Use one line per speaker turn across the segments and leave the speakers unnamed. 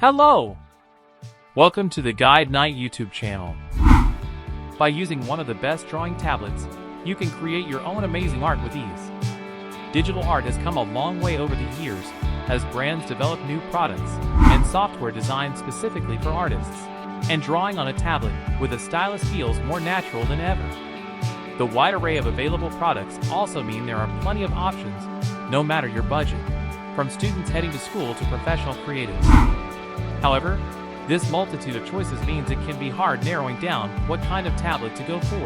Hello! Welcome to the GuideKnight YouTube channel. By using one of the best drawing tablets, you can create your own amazing art with ease. Digital art has come a long way over the years as brands develop new products and software designed specifically for artists. And drawing on a tablet with a stylus feels more natural than ever. The wide array of available products also mean there are plenty of options, no matter your budget, from students heading to school to professional creatives. However, this multitude of choices means it can be hard narrowing down what kind of tablet to go for.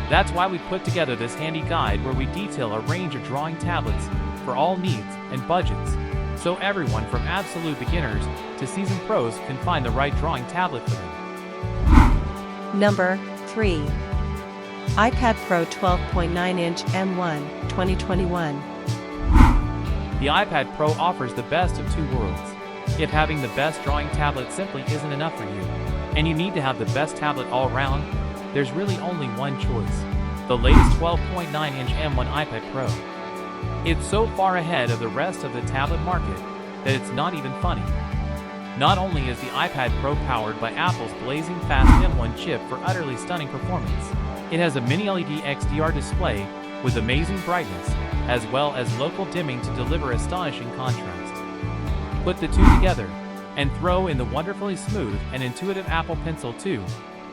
That's why we put together this handy guide where we detail a range of drawing tablets for all needs and budgets, so everyone from absolute beginners to seasoned pros can find the right drawing tablet for them.
Number 3. iPad Pro 12.9-inch M1, 2021.
The iPad Pro offers the best of two worlds. If having the best drawing tablet simply isn't enough for you, and you need to have the best tablet all around, there's really only one choice: the latest 12.9-inch M1 iPad Pro. It's so far ahead of the rest of the tablet market that it's not even funny. Not only is the iPad Pro powered by Apple's blazing fast M1 chip for utterly stunning performance, it has a mini LED XDR display with amazing brightness, as well as local dimming to deliver astonishing contrast. Put the two together, and throw in the wonderfully smooth and intuitive Apple Pencil 2,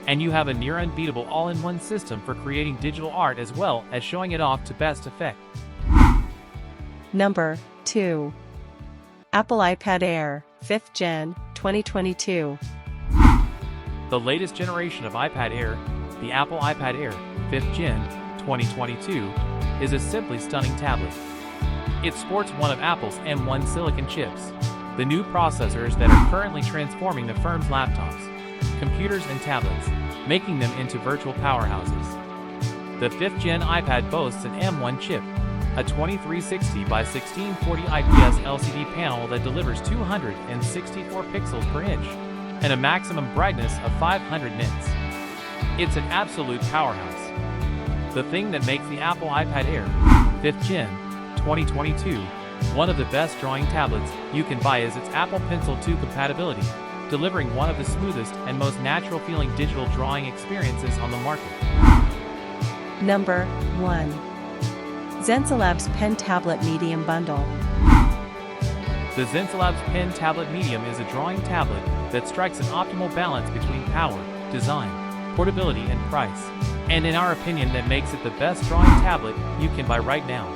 and you have a near unbeatable all-in-one system for creating digital art as well as showing it off to best effect.
Number 2. Apple iPad Air, 5th Gen, 2022.
The latest generation of iPad Air, the Apple iPad Air, 5th Gen, 2022, is a simply stunning tablet. It sports one of Apple's M1 silicon chips, the new processors that are currently transforming the firm's laptops, computers and tablets, making them into virtual powerhouses. The 5th Gen iPad boasts an M1 chip, a 2360 by 1640 IPS LCD panel that delivers 264 pixels per inch, and a maximum brightness of 500 nits. It's an absolute powerhouse. The thing that makes the Apple iPad Air, 5th Gen, 2022, one of the best drawing tablets you can buy is its Apple Pencil 2 compatibility, delivering one of the smoothest and most natural feeling digital drawing experiences on the market.
Number 1. Xencelabs Pen Tablet Medium Bundle.
The Xencelabs Pen Tablet Medium is a drawing tablet that strikes an optimal balance between power, design, portability, and price, and in our opinion that makes it the best drawing tablet you can buy right now.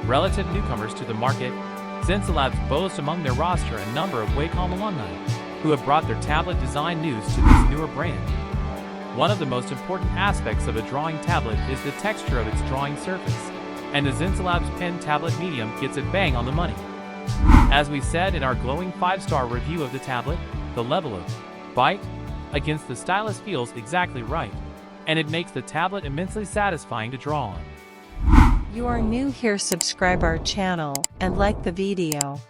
Relative newcomers to the market, Xencelabs boast among their roster a number of Wacom alumni who have brought their tablet design news to this newer brand. One of the most important aspects of a drawing tablet is the texture of its drawing surface, and the Xencelabs Pen Tablet Medium gets it bang on the money. As we said in our glowing 5-star review of the tablet, the level of bite against the stylus feels exactly right, and it makes the tablet immensely satisfying to draw on.
You are new here, subscribe our channel and like the video.